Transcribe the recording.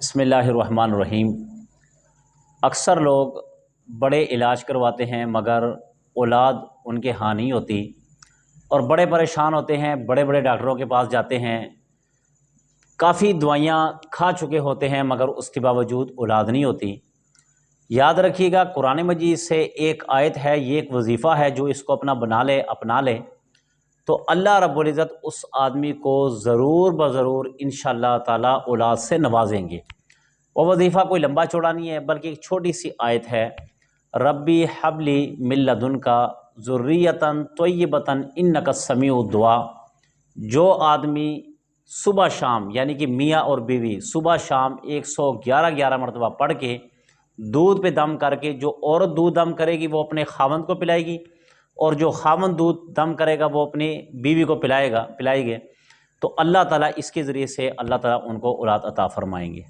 بسم اللہ الرحمن الرحیم۔ اکثر لوگ بڑے علاج کرواتے ہیں مگر اولاد ان کے ہاں نہیں ہوتی اور بڑے پریشان ہوتے ہیں، بڑے بڑے ڈاکٹروں کے پاس جاتے ہیں، کافی دوائیاں کھا چکے ہوتے ہیں مگر اس کے باوجود اولاد نہیں ہوتی۔ یاد رکھیے گا، قرآن مجید سے ایک آیت ہے، یہ ایک وظیفہ ہے، جو اس کو اپنا لے تو اللہ رب العزت اس آدمی کو ضرور بضرور انشاءاللہ تعالی اولاد سے نوازیں گے۔ وہ وظیفہ کوئی لمبا چوڑا نہیں ہے بلکہ ایک چھوٹی سی آیت ہے، ربی حبلی من لدنک ذریۃ طیبۃ انک السمیع الدعاء۔ جو آدمی صبح شام، یعنی کہ میاں اور بیوی صبح شام 111 مرتبہ پڑھ کے دودھ پہ دم کر کے، جو عورت دودھ دم کرے گی وہ اپنے خاوند کو پلائے گی، اور جو خاوند دودھ دم کرے گا وہ اپنی بیوی کو پلائے گے، تو اللہ تعالیٰ اس کے ذریعے سے اللہ تعالیٰ ان کو اولاد عطا فرمائیں گے۔